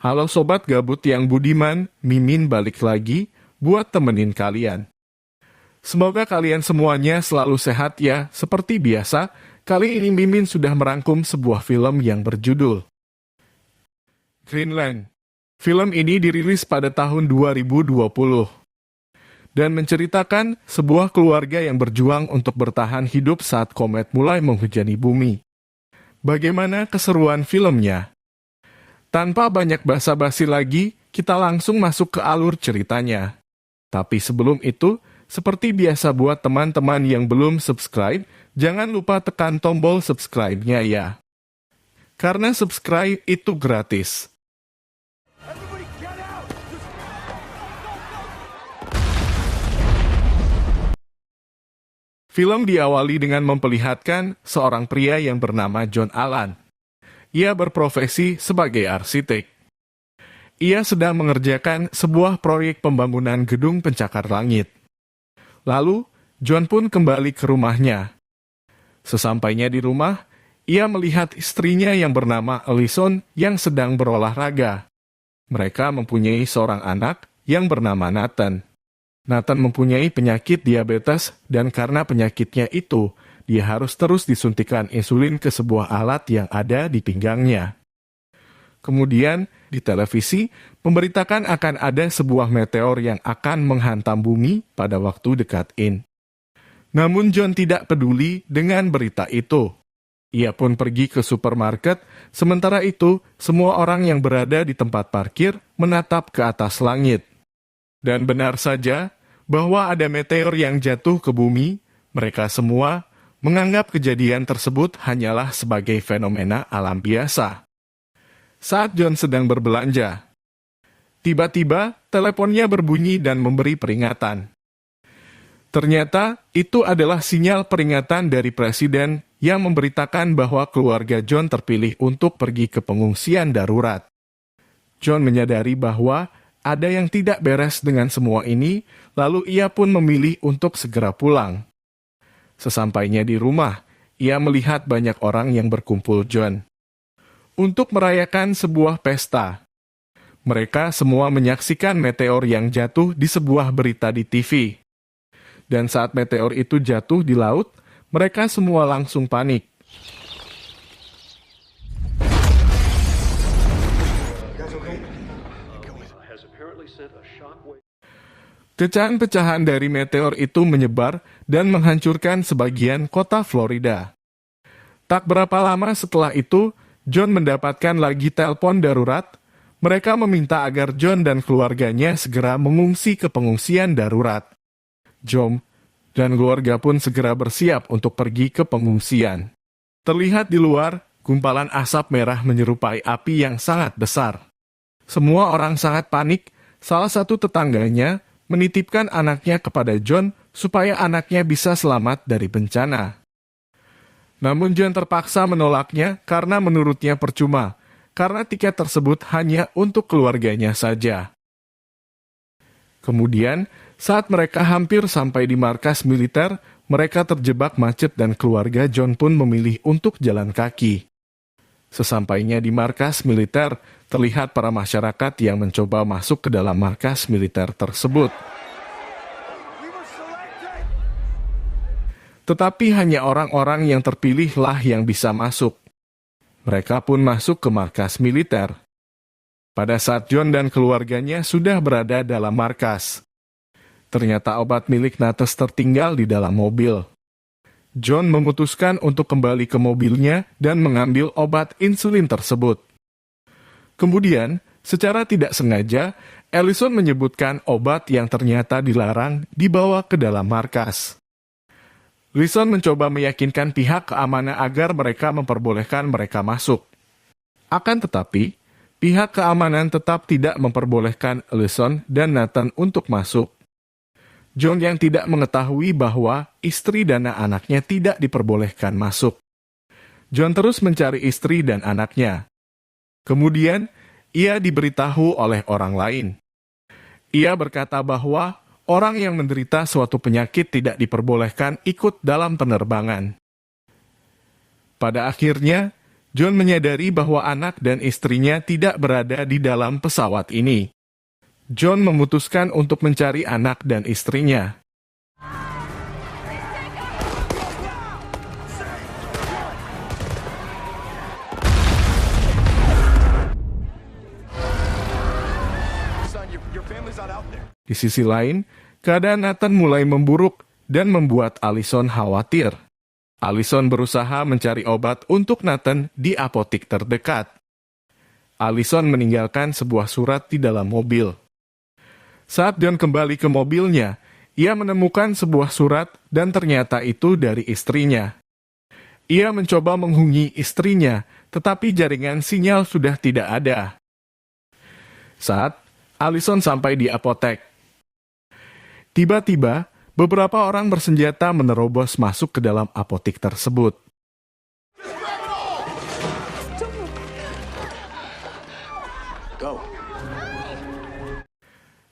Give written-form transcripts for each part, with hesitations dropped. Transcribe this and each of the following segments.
Halo sobat gabut yang budiman, Mimin balik lagi buat temenin kalian. Semoga kalian semuanya selalu sehat ya. Seperti biasa, kali ini Mimin sudah merangkum sebuah film yang berjudul Greenland. Film ini dirilis pada tahun 2020 dan menceritakan sebuah keluarga yang berjuang untuk bertahan hidup saat komet mulai menghujani bumi. Bagaimana keseruan filmnya? Tanpa banyak basa-basi lagi, kita langsung masuk ke alur ceritanya. Tapi sebelum itu, seperti biasa buat teman-teman yang belum subscribe, jangan lupa tekan tombol subscribe-nya ya. Karena subscribe itu gratis. Film diawali dengan memperlihatkan seorang pria yang bernama John Allan. Ia berprofesi sebagai arsitek. Ia sedang mengerjakan sebuah proyek pembangunan gedung pencakar langit. Lalu, John pun kembali ke rumahnya. Sesampainya di rumah, ia melihat istrinya yang bernama Allison yang sedang berolahraga. Mereka mempunyai seorang anak yang bernama Nathan. Nathan mempunyai penyakit diabetes dan karena penyakitnya itu, dia harus terus disuntikan insulin ke sebuah alat yang ada di pinggangnya. Kemudian, di televisi, memberitakan akan ada sebuah meteor yang akan menghantam bumi pada waktu dekat ini. Namun John tidak peduli dengan berita itu. Ia pun pergi ke supermarket, sementara itu, semua orang yang berada di tempat parkir menatap ke atas langit. Dan benar saja, bahwa ada meteor yang jatuh ke bumi, mereka semua menganggap kejadian tersebut hanyalah sebagai fenomena alam biasa. Saat John sedang berbelanja, tiba-tiba teleponnya berbunyi dan memberi peringatan. Ternyata itu adalah sinyal peringatan dari presiden yang memberitakan bahwa keluarga John terpilih untuk pergi ke pengungsian darurat. John menyadari bahwa ada yang tidak beres dengan semua ini, lalu ia pun memilih untuk segera pulang. Sesampainya di rumah, ia melihat banyak orang yang berkumpul John untuk merayakan sebuah pesta. Mereka semua menyaksikan meteor yang jatuh di sebuah berita di TV. Dan saat meteor itu jatuh di laut, mereka semua langsung panik. Pecahan-pecahan dari meteor itu menyebar dan menghancurkan sebagian kota Florida. Tak berapa lama setelah itu, John mendapatkan lagi telepon darurat. Mereka meminta agar John dan keluarganya segera mengungsi ke pengungsian darurat. John dan keluarga pun segera bersiap untuk pergi ke pengungsian. Terlihat di luar, gumpalan asap merah menyerupai api yang sangat besar. Semua orang sangat panik. Salah satu tetangganya menitipkan anaknya kepada John supaya anaknya bisa selamat dari bencana. Namun John terpaksa menolaknya karena menurutnya percuma, karena tiket tersebut hanya untuk keluarganya saja. Kemudian, saat mereka hampir sampai di markas militer, mereka terjebak macet dan keluarga John pun memilih untuk jalan kaki. Sesampainya di markas militer, terlihat para masyarakat yang mencoba masuk ke dalam markas militer tersebut. Tetapi hanya orang-orang yang terpilihlah yang bisa masuk. Mereka pun masuk ke markas militer. Pada saat John dan keluarganya sudah berada dalam markas, ternyata obat milik Nates tertinggal di dalam mobil. John memutuskan untuk kembali ke mobilnya dan mengambil obat insulin tersebut. Kemudian, secara tidak sengaja, Allison menyebutkan obat yang ternyata dilarang dibawa ke dalam markas. Allison mencoba meyakinkan pihak keamanan agar mereka memperbolehkan mereka masuk. Akan tetapi, pihak keamanan tetap tidak memperbolehkan Allison dan Nathan untuk masuk. John yang tidak mengetahui bahwa istri dan anaknya tidak diperbolehkan masuk. John terus mencari istri dan anaknya. Kemudian, ia diberitahu oleh orang lain. Ia berkata bahwa orang yang menderita suatu penyakit tidak diperbolehkan ikut dalam penerbangan. Pada akhirnya, John menyadari bahwa anak dan istrinya tidak berada di dalam pesawat ini. John memutuskan untuk mencari anak dan istrinya. Di sisi lain, keadaan Nathan mulai memburuk dan membuat Allison khawatir. Allison berusaha mencari obat untuk Nathan di apotik terdekat. Allison meninggalkan sebuah surat di dalam mobil. Saat John kembali ke mobilnya, ia menemukan sebuah surat dan ternyata itu dari istrinya. Ia mencoba menghubungi istrinya, tetapi jaringan sinyal sudah tidak ada. Saat Allison sampai di apotek, tiba-tiba, beberapa orang bersenjata menerobos masuk ke dalam apotik tersebut.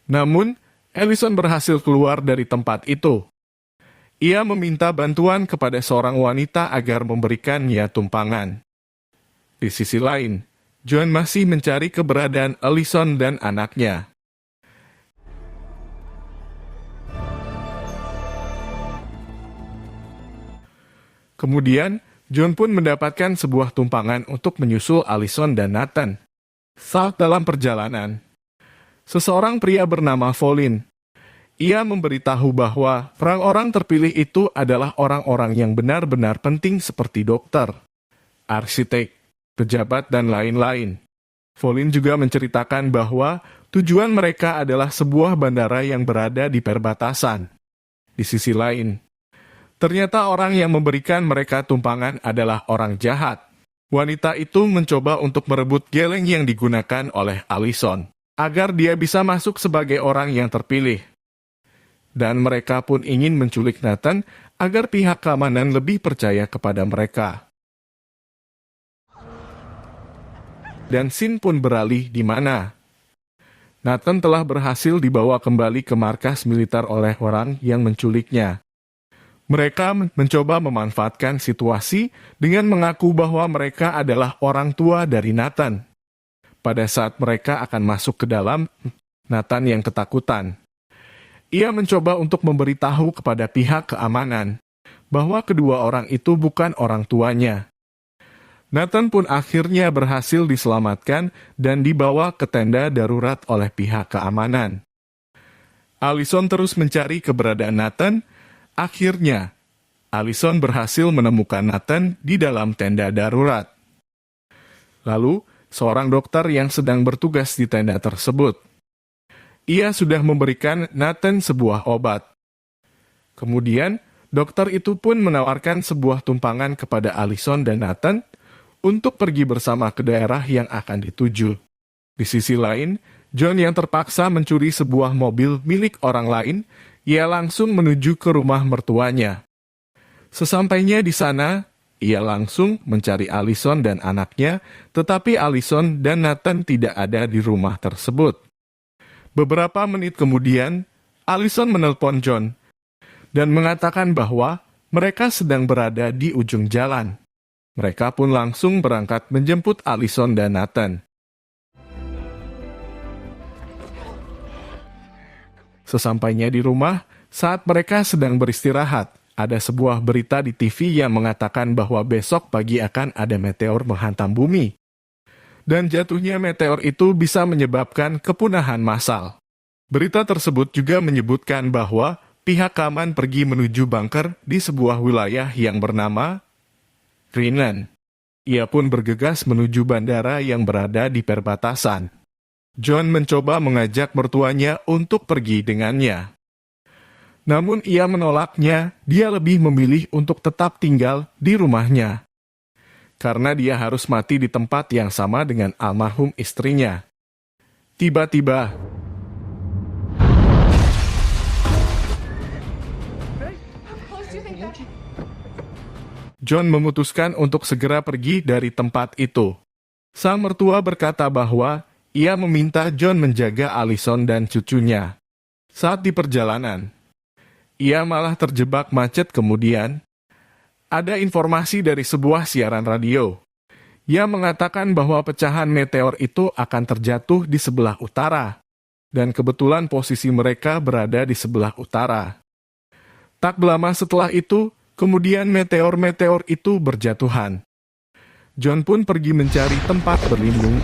Namun, Allison berhasil keluar dari tempat itu. Ia meminta bantuan kepada seorang wanita agar memberikannya tumpangan. Di sisi lain, John masih mencari keberadaan Allison dan anaknya. Kemudian, John pun mendapatkan sebuah tumpangan untuk menyusul Allison dan Nathan. Saat dalam perjalanan, seseorang pria bernama Volin. Ia memberitahu bahwa orang-orang terpilih itu adalah orang-orang yang benar-benar penting seperti dokter, arsitek, pejabat, dan lain-lain. Volin juga menceritakan bahwa tujuan mereka adalah sebuah bandara yang berada di perbatasan. Di sisi lain, ternyata orang yang memberikan mereka tumpangan adalah orang jahat. Wanita itu mencoba untuk merebut geleng yang digunakan oleh Allison, agar dia bisa masuk sebagai orang yang terpilih. Dan mereka pun ingin menculik Nathan agar pihak keamanan lebih percaya kepada mereka. Dan scene pun beralih di mana Nathan telah berhasil dibawa kembali ke markas militer oleh orang yang menculiknya. Mereka mencoba memanfaatkan situasi dengan mengaku bahwa mereka adalah orang tua dari Nathan. Pada saat mereka akan masuk ke dalam, Nathan yang ketakutan. Ia mencoba untuk memberitahu kepada pihak keamanan bahwa kedua orang itu bukan orang tuanya. Nathan pun akhirnya berhasil diselamatkan dan dibawa ke tenda darurat oleh pihak keamanan. Allison terus mencari keberadaan Nathan. Akhirnya, Allison berhasil menemukan Nathan di dalam tenda darurat. Lalu, seorang dokter yang sedang bertugas di tenda tersebut. Ia sudah memberikan Nathan sebuah obat. Kemudian, dokter itu pun menawarkan sebuah tumpangan kepada Allison dan Nathan untuk pergi bersama ke daerah yang akan dituju. Di sisi lain, John yang terpaksa mencuri sebuah mobil milik orang lain, ia langsung menuju ke rumah mertuanya. Sesampainya di sana, ia langsung mencari Allison dan anaknya, tetapi Allison dan Nathan tidak ada di rumah tersebut. Beberapa menit kemudian, Allison menelpon John dan mengatakan bahwa mereka sedang berada di ujung jalan. Mereka pun langsung berangkat menjemput Allison dan Nathan. Sesampainya di rumah, saat mereka sedang beristirahat, ada sebuah berita di TV yang mengatakan bahwa besok pagi akan ada meteor menghantam bumi. Dan jatuhnya meteor itu bisa menyebabkan kepunahan massal. Berita tersebut juga menyebutkan bahwa pihak keamanan pergi menuju bunker di sebuah wilayah yang bernama Greenland. Ia pun bergegas menuju bandara yang berada di perbatasan. John mencoba mengajak mertuanya untuk pergi dengannya. Namun ia menolaknya, dia lebih memilih untuk tetap tinggal di rumahnya. Karena dia harus mati di tempat yang sama dengan almarhum istrinya. Tiba-tiba, John memutuskan untuk segera pergi dari tempat itu. Sang mertua berkata bahwa ia meminta John menjaga Allison dan cucunya. Saat di perjalanan, ia malah terjebak macet. Kemudian, ada informasi dari sebuah siaran radio yang mengatakan bahwa pecahan meteor itu akan terjatuh di sebelah utara, dan kebetulan posisi mereka berada di sebelah utara. Tak lama setelah itu, kemudian meteor-meteor itu berjatuhan. John pun pergi mencari tempat berlindung.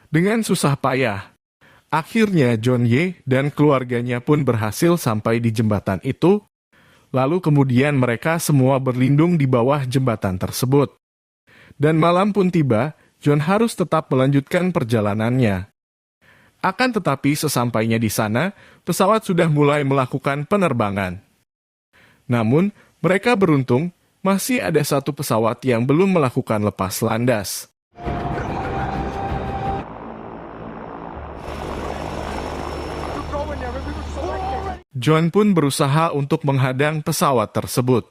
Dengan susah payah, akhirnya John Y. dan keluarganya pun berhasil sampai di jembatan itu, lalu kemudian mereka semua berlindung di bawah jembatan tersebut. Dan malam pun tiba, John harus tetap melanjutkan perjalanannya. Akan tetapi sesampainya di sana, pesawat sudah mulai melakukan penerbangan. Namun, mereka beruntung, masih ada satu pesawat yang belum melakukan lepas landas. John pun berusaha untuk menghadang pesawat tersebut.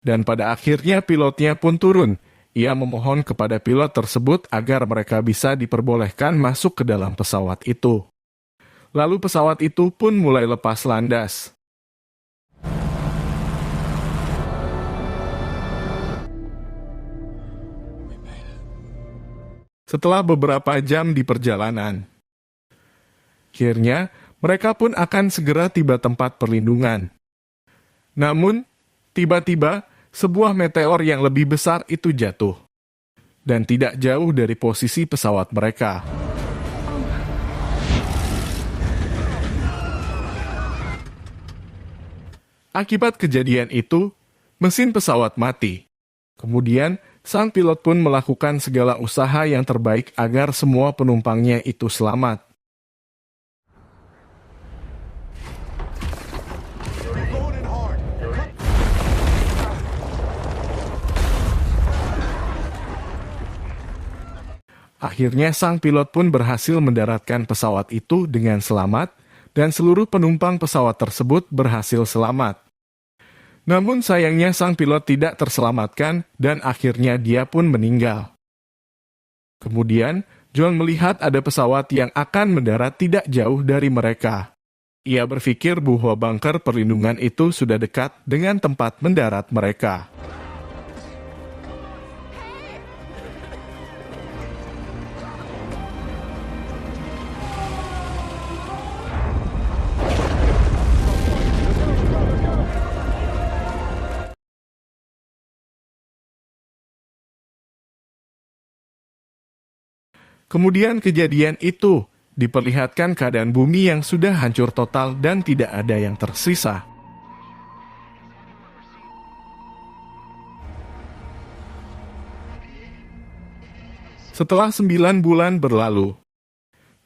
Dan pada akhirnya pilotnya pun turun. Ia memohon kepada pilot tersebut agar mereka bisa diperbolehkan masuk ke dalam pesawat itu. Lalu pesawat itu pun mulai lepas landas. Setelah beberapa jam di perjalanan, akhirnya mereka pun akan segera tiba tempat perlindungan. Namun, tiba-tiba sebuah meteor yang lebih besar itu jatuh, dan tidak jauh dari posisi pesawat mereka. Akibat kejadian itu, mesin pesawat mati. Kemudian, sang pilot pun melakukan segala usaha yang terbaik agar semua penumpangnya itu selamat. Akhirnya sang pilot pun berhasil mendaratkan pesawat itu dengan selamat, dan seluruh penumpang pesawat tersebut berhasil selamat. Namun sayangnya sang pilot tidak terselamatkan, dan akhirnya dia pun meninggal. Kemudian, John melihat ada pesawat yang akan mendarat tidak jauh dari mereka. Ia berpikir bahwa bunker perlindungan itu sudah dekat dengan tempat mendarat mereka. Kemudian kejadian itu diperlihatkan keadaan bumi yang sudah hancur total dan tidak ada yang tersisa. Setelah 9 bulan berlalu,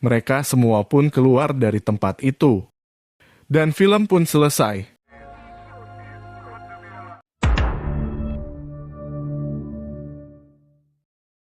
mereka semua pun keluar dari tempat itu. Dan film pun selesai.